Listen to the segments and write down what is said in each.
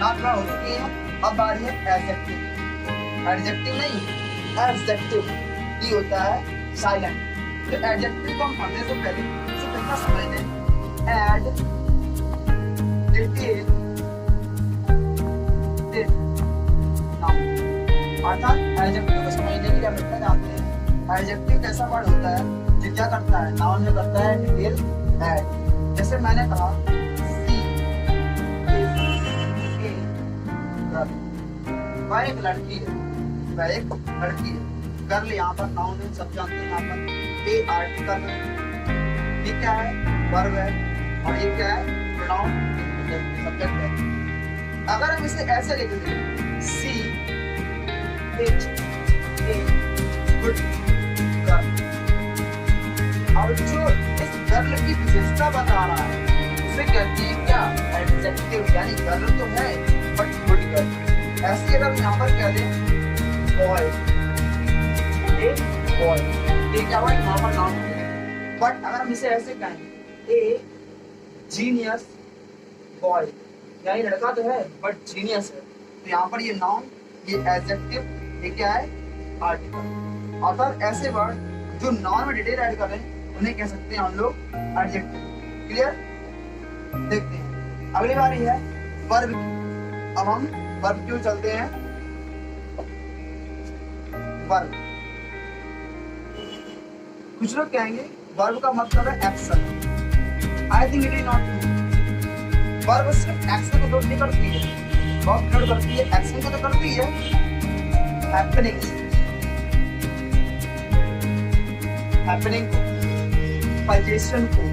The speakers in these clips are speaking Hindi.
नाउन प्रोनाउन हो चुकी है। अब बारी है एडजेक्टिव। एडजेक्टिव नहीं, एडजेक्टिव ये होता है साइलेंट। तो एडजेक्टिव को हम पढ़ने से पहले इसे पहला समझ लें। एड डिटेल अर्थात एडजेक्टिव को समझने के लिए हम इतना जानते हैं, एडजेक्टिव कैसा वर्ड होता है जो क्या करता है, नाउन में करता है डिटेल ऐड। जैसे मैंने कहा सी इज ए गर्ल, वह एक लड़की है, वह एक लड़की है। गर्ल यहाँ पर नाउन है, सब जानते हैं। यहाँ पर ए आर्टिकल है, ये क्या है, वर्ब है, और ये क्या है, प्रोनाउन सब्जेक्ट है। अगर हम इसे ऐसे लिख दें सी इज ए गुड गर्ल, और जो इस गर्ल की विशेषता बता रहा है उसे कहते हैं क्या, एडजेक्टिव। यानी गर्ल तो है बट गुड गर्ल। ऐसे अगर हम यहाँ पर कह दें बॉय, ए बॉय, ये क्या हुआ, नॉर्मल नाउन है। बट अगर हम इसे ऐसे कहें ए जीनियस बॉय, यानी लड़का तो है बट जीनियस है, तो यहाँ पर ये नाउन, ये एडजेक्टिव, ये क्या है, आर्टिकल। अर्थात ऐसे वर्ड जो नाउन में डिटेल ऐड कर रहे हैं उन्हें कह सकते हैं हम लोग एडजेक्टिव। क्लियर? देखते हैं अगली बारी है वर्ब की। अब हम वर्ब की ओर चलते हैं। वर्ब, कुछ लोग कहेंगे वर्ब का मतलब है action. I think it is not true. Verb सिर्फ एक्शन को नोट नहीं करती है, वर्ब नोट करती है एक्शन को तो करती है, हैपनिंग, हैपनिंग को, पोजीशन को।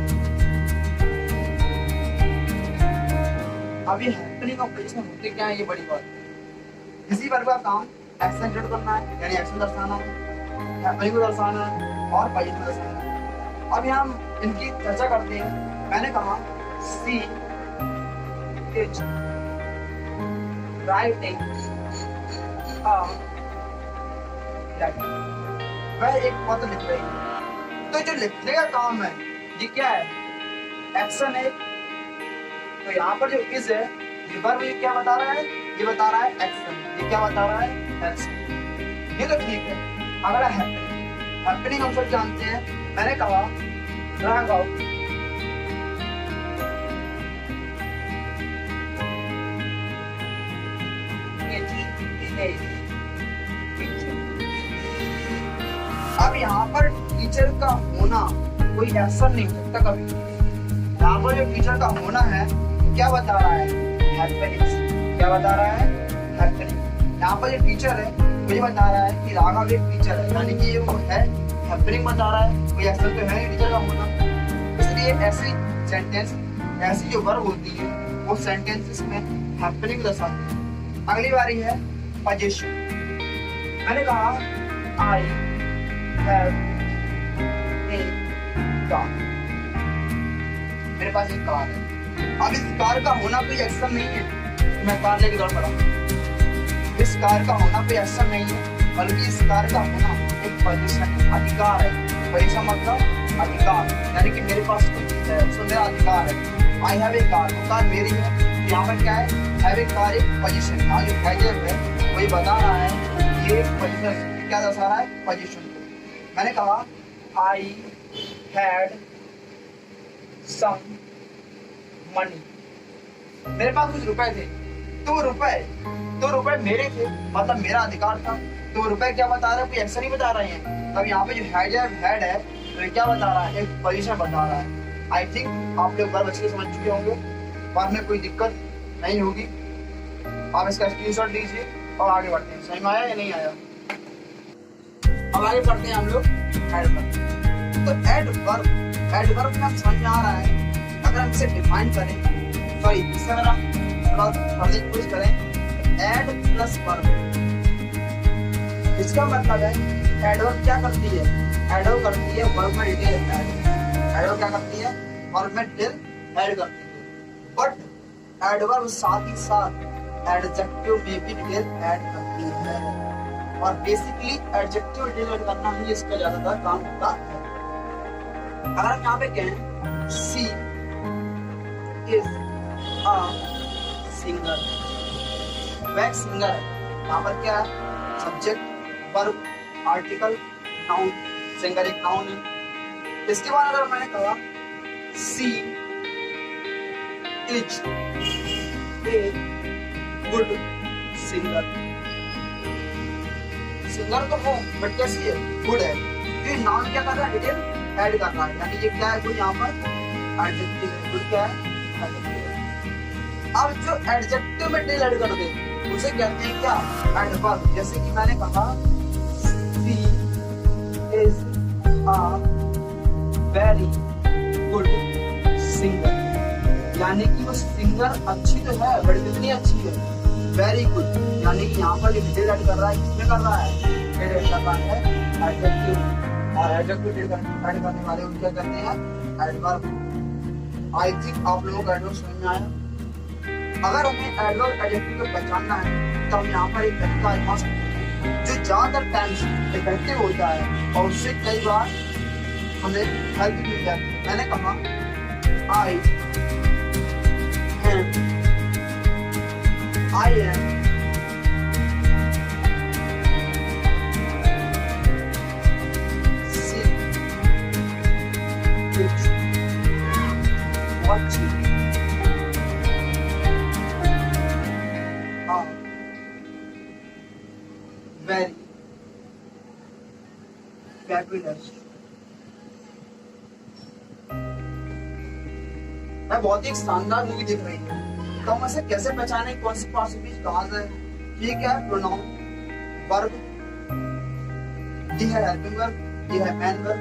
अब ये हैपनिंग और पोजीशन होते क्या है, ये बड़ी बात है। किसी वर्ब का काम एक्शन नोट करना है, यानी एक्शन दर्शाना है, हैपनिंग को दर्शाना है और पोजीशन दर्शाना है। अब यहाँ हम इनकी चर्चा करते हैं। मैंने कहा she is writing a letter, वह एक पत्र लिख रही है। तो जो लिखने का काम है ये क्या है, एक्शन है। तो यहाँ पर जो इज है ये वर्ब, ये क्या बता रहा है, ये बता रहा है एक्शन। ये क्या बता रहा है, एक्शन। ये तो ठीक है। अगला हैपनिंग, हैपनिंग हम सब जानते हैं। मैंने कहा ड्रैग आउट, अब यहाँ पर टीचर का होना कोई एक्शन नहीं हो सकता कभी। यहाँ पर जो टीचर का होना है क्या बता रहा है, हैपनिंग। क्या बता रहा है, हैपनिंग। यहाँ पर जो टीचर है मुझे बता रहा है कि राघव एक टीचर है, यानी कि ये वो है, हैपनिंग बता रहा है, कोई एक्शन तो है नहीं टीचर का होना। इसलिए ऐसी सेंटेंस, ऐसी जो वर्ब होती है वो सेंटेंसेस में हैपनिंग दर्शाती है। अगली बारी है पोजीशन। मैंने कहा आई हैव ए कार, मेरे पास एक कार है। अब इस कार का होना कोई एक्शन नहीं है, मैं कार लेके दौड़ पड़ा। इस कार का होना कोई एक्शन नहीं है, बल्कि इस कार का होना एक पोजीशन है, अधिकार है। पोजीशन मतलब अधिकार, यानी कि मेरे पास कुछ है, उसमें मेरा अधिकार है। आई हैव ए कार, वो कार मेरी है। यहाँ पर क्या है, हैव ए कार एक पोजीशन। यहाँ जो एडजेक्टिव है वही बता रहा है ये पोजीशन, क्या दर्शा रहा है, पोजीशन को। मैंने कहा आई हैड सम मनी, मेरे पास कुछ रुपए थे। तो रुपए मेरे थे, मतलब मेरा अधिकार था। तो रुपए क्या बता रहा है, कोई एक्शन नहीं बता रहे हैं। तब यहाँ पे जो हेड है तो ये क्या बता रहा है, एक पोजीशन बता रहा है। आई थिंक आप लोग वर्ब अच्छे से समझ चुके होंगे, वर्ब में कोई दिक्कत नहीं होगी। आप इसका स्क्रीनशॉट लीजिए और आगे बढ़ते हैं। समझ में आया या नहीं आया? अब आगे बढ़ते हैं हम लोग एडवर्ब। तो एडवर्ब में हम समझ में आ रहा है, अगर हम इसे डिफाइन करें, सॉरी इससे अगर हम थोड़ा समझने की कोशिश करें, एड प्लस वर्ब, इसका मतलब है एडवर्ब क्या करती है, एडवर्ब करती है वर्ब में डिटेल ऐड। एडवर्ब क्या करती है, वर्ब में डिटेल ऐड करती है। बट एडवर्ब साथ ही साथ एडजेक्टिव में भी डिटेल ऐड करती है, और बेसिकली एडजेक्टिव डिटेल ऐड करना ही इसका ज्यादातर काम होता है। अगर हम यहाँ पे कहें सी इज अ सिंगर, वह एक सिंगर है। यहाँ पर क्या है, subject verb article noun, singer एक नाउन है। इसके बाद अगर मैंने कहा she is a good singer, singer तो है बट कैसी है, गुड है। ये नाउन क्या कर रहा है, डिटेल ऐड कर रहा है, यानी ये क्या है, गुड यहाँ पर एडजेक्टिव है। गुड क्या है, एडजेक्टिव। अब जो एडजेक्टिव में डिटेल ऐड कर दे उसे कहते हैं क्या, एडवर्ब। जैसे कि मैंने कहा she is a very good singer, यानी कि वो सिंगर अच्छी तो है बट कितनी अच्छी है, वेरी गुड। यानी कि यहाँ पर डिटेल ऐड कर रहा है, किसमें कर रहा है, डिटेल कर रहा है एडजेक्टिव। और एडजेक्टिव ऐड करने वाले उनको क्या कहते हैं, एडवर्ब। आई थिंक आप लोगों को एडवर्ब समझ में आया। अगर हमें एडवर्ब एडजेक्टिव को पहचानना है तो हम यहाँ पर एक तरीका आजमा सकते हैं जो ज्यादातर टाइम्स इफेक्टिव होता है और उससे कई बार हमें हेल्प मिल जाती है। मैंने कहा I am watching very fabulous। मैं बहुत ही शानदार मूवी देख रही हूँ, तो हम ऐसे कैसे पहचाने कौन सी पार्ट से बीच कहाँ से। ये क्या है, प्रोनाउन, वर्ब, ये है हेल्पिंग वर्ब, ये है मैन वर्ब,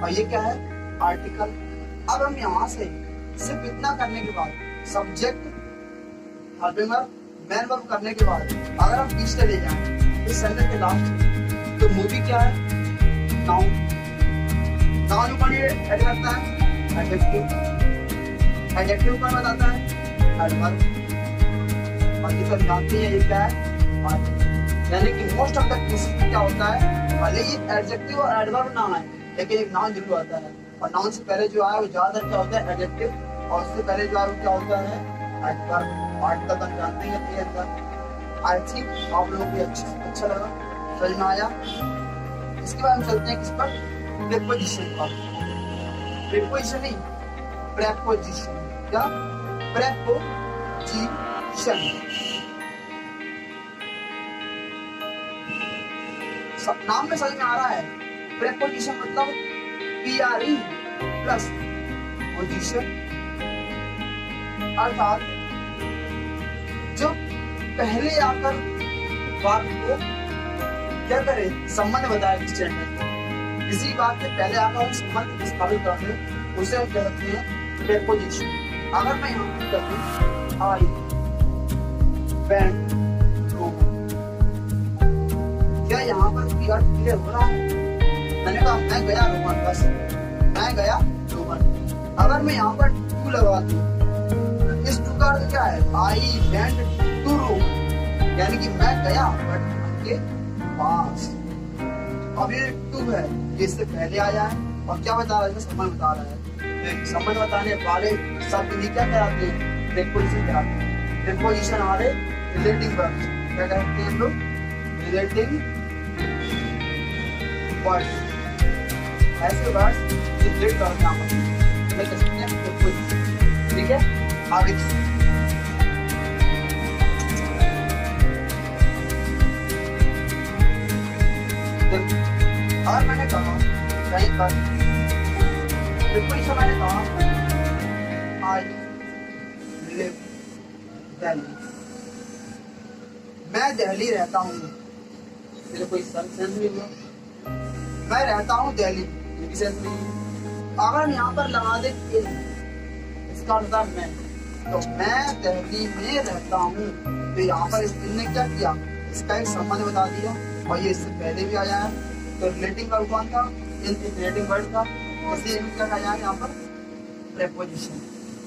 और ये क्या है, आर्टिकल। अब हम यहाँ से सिर्फ इतना करने के बाद, subject helping verb man verb करने के बाद अगर हम पीछे चले जाएं इस सेंटेंस के लास्ट, तो मूवी क्या है, नाउन। नाउन कौन ऐड करता है, एडजेक्टिव। एडजेक्टिव कौन बताता है, एडवर्ब। और ये तो जानते हैं ये क्या है, आर्टिकल। यानी कि मोस्ट ऑफ द केसेस में क्या होता है, भले ही एडजेक्टिव और एडवर्ब ना आए लेकिन एक नाउन जरूर आता है, और नाउन से पहले जो आया वो ज्यादातर क्या होता है, एडजेक्टिव, और उससे पहले जो आया वो क्या होता है, एडवर्ब। आर्टिकल तो जानते हैं अपने अंदर। आई थिंक आप लोगों को अच्छा लगा, समझ में आया। इसके बाद हम चलते हैं किस पर, प्रीपोजिशन पर। प्रीपोजिशन नहीं, प्रेपोजिशन। क्या, प्रेपोजिशन। नाम में समझ में आ रहा है, प्रेपोजिशन मतलब PRE प्लस पोजिशन, अर्थात जो पहले आकर वाक्य को क्या करे, संबंध बताए किसी में, किसी बात के पहले आकर हम संबंध स्थापित करते हैं, उसे हम कहते हैं प्रेपोजिशन। अगर मैं यहाँ कर दूं आई वेंट रोम, क्या यहाँ पर उसकी अर्थ क्लियर हो रहा है, मैंने कहा मैं गया रोमन, बस मैं गया रोमन। अगर मैं यहाँ पर टू लगा दूं, इस टू का अर्थ क्या है, आई वेंट टू रोम, यानी कि मैं गया बट उनके पास। अब ये टू है, ये इससे पहले आया है और क्या बता रहा है, संबंध बता रहा है। संबंध बताने वाले शब्द भी क्या कहलाते हैं, प्रीपोजिशन कहलाते हैं। प्रीपोजिशन हमारे रिलेटिंग वर्ड्स, क्या कहते हैं हम लोग, रिलेटिंग वर्ड्स। ऐसे वर्ड्स जो रिलेट करते हैं आपस में, क्या कह सकते हैं, प्रीपोजिशन। ठीक है, आगे और मैंने कहा कहीं पर प्रीपोजिशन, मैंने कहा आई लिव दिल्ली, मैं दिल्ली रहता हूँ। मेरे कोई सेंस नहीं हुआ, मैं रहता हूँ दिल्ली, ये भी सेंस नहीं। अगर हम यहाँ पर लगा दे इसका मतलब मैं, तो मैं दिल्ली में रहता हूँ, तो यहाँ पर इसने क्या किया, इसका एक संबंध बता दिया, और ये इससे पहले भी आया है। तो रिलेटिंग वर्ब कौन था, इन रिलेटिंग वर्ड था, इसे क्या कहा यहाँ पर, प्रेपोजिशन।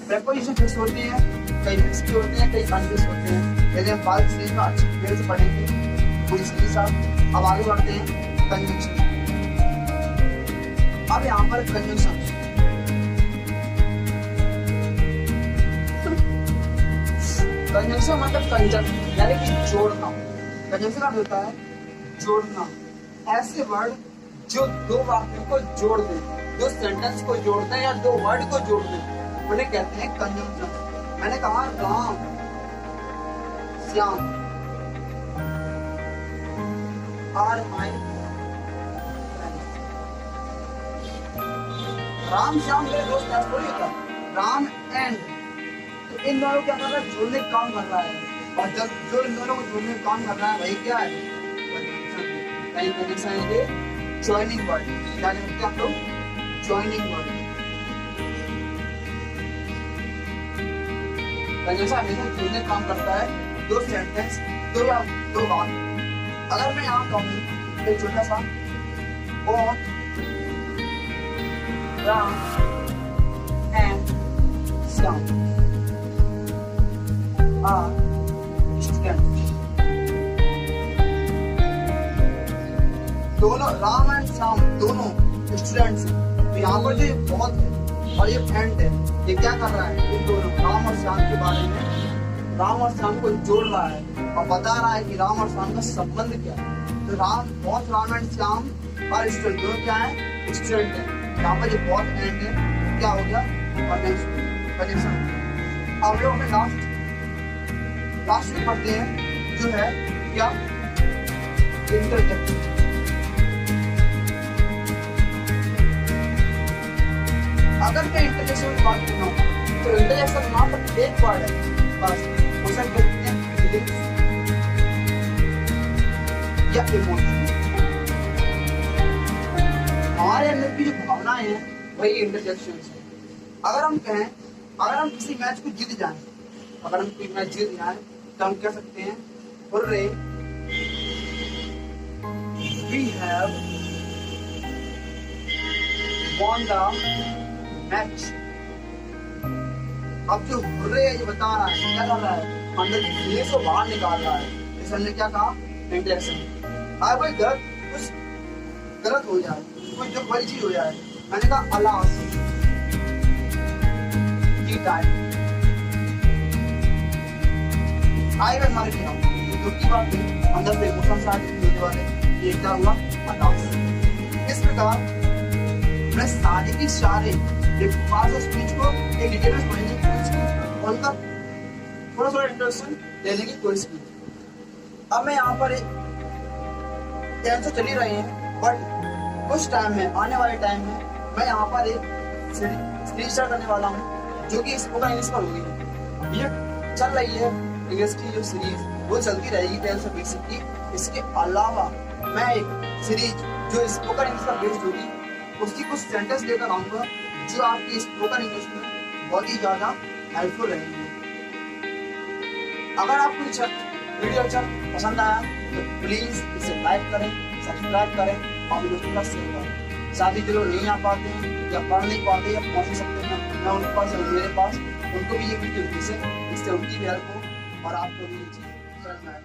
प्रेपोजिशन फिक्स होती है, कई फिक्स भी होते हैं, कई अनफिक्स होते हैं, लेकिन हम बात सीरीज में अच्छी डिटेल से पढ़ेंगे पूरी सीरीज। अब आगे बढ़ते हैं कंजंक्शन। अब यहाँ पर कंजंक्शन, कंजंक्शन मतलब कंजंक्शन यानी कि जोड़ना। कंजंक्शन का होता है जोड़ना, ऐसे वर्ड जो दो वाक्यों को जोड़ दे, दो सेंटेंस को जोड़ते हैं या दो वर्ड को जोड़ दे, उन्हें कहते हैं कंजंक्शन। मैंने कहा राम श्याम आर माय राम श्याम मेरे दोस्त ऐसा थोड़ी होता, राम एंड, तो इन दोनों क्या कर रहा है, जोड़ने का काम कर रहा है, और जब जो इन दोनों को जोड़ने का काम कर रहा है वही क्या है, कंजंक्शन है। जॉइनिंग वर्ड क्या जानते हैं आप लोग, जॉइनिंग वर्ड। कंजंक्शन हमेशा जोड़ने का काम करता है, दो सेंटेंस दो या दो बात। अगर मैं यहाँ कहूँ एक छोटा सा बहुत Ram and Shyam are students, दोनों राम एंड श्याम दोनों स्टूडेंट्स हैं। तो यहाँ पर जो ये बहुत है और ये एंड है, ये क्या कर रहा है, इन दोनों राम और श्याम के बारे में, राम और श्याम को जोड़ रहा है और बता रहा है कि राम और श्याम का संबंध क्या है। तो राम एंड श्याम और स्टूडेंट दोनों क्या है, स्टूडेंट है। यहाँ पर जो बहुत एंड है क्या हो गया, कंजंक्शन। अब लोग हमें लास्ट में पढ़ते हैं जो है क्या, इंटरजेक्शन। अगर मैं इंटरजेक्शन की बात कर रहा हूँ तो इंटरजेक्शन वहां पर एक वर्ड है बस, उसे कहते हैं फीलिंग्स या इमोशन। हमारे अंदर की जो भावनाएं हैं वही इंटरजेक्शन है। अगर हम कहें, अगर हम किसी मैच को जीत जाएं, अगर हम कोई मैच जीत जाएं तो हम कह सकते हैं hurray we have won the match. अब जो हुर्रे है ये बता रहा है, क्या कर रहा है, अंदर की फीलिंग्स को बाहर निकाल रहा है। इस हमने क्या कहा, इंटरजेक्शन। अगर कोई कुछ गलत हो जाए, कोई जो बड़ी चीज हो जाए, मैंने कहा अलास की टाइम आई मैं मार गया हूँ, तो की बात है अंदर से इमोशन स्टार्ट होने वाले, ये क्या हुआ, अलास। इस प्रकार मैं सारे की सारे एक पार्ट ऑफ स्पीच को एक डिटेल में समझने की कोशिश की, उनका थोड़ा थोड़ा इंट्रोडक्शन देने की कोशिश की। अब मैं यहाँ पर एक तो चल ही रहे हैं, बट कुछ टाइम में, आने वाले टाइम में मैं यहाँ पर एक सीरीज स्टार्ट करने वाला हूँ जो कि स्पोकन इंग्लिश पर होगी। ये चल रही है इंग्लिश की जो सीरीज वो चलती रहेगी 10 से बेसिक की। इसके अलावा मैं एक सीरीज जो स्पोकन इंग्लिश पर बेस्ड होगी उसकी कुछ सेंटेंस लेकर आऊँगा जो आपकी स्पोकन इंग्लिश में बहुत ही ज़्यादा हेल्पफुल रहेंगे। अगर आपको वीडियो अच्छा पसंद आया तो प्लीज़ इसे लाइक करें, सब्सक्राइब करें और दोस्तों का शेयर करें। साथ ही जो लोग नहीं आ पाते हैं या पढ़ नहीं पाते या पहुँच सकते हैं, मैं उनके पास मेरे पास उनको भी ये वीडियो भेजें, इससे उनकी भी हेल्प हो और आपको भी ये चीज़ समझ में आए।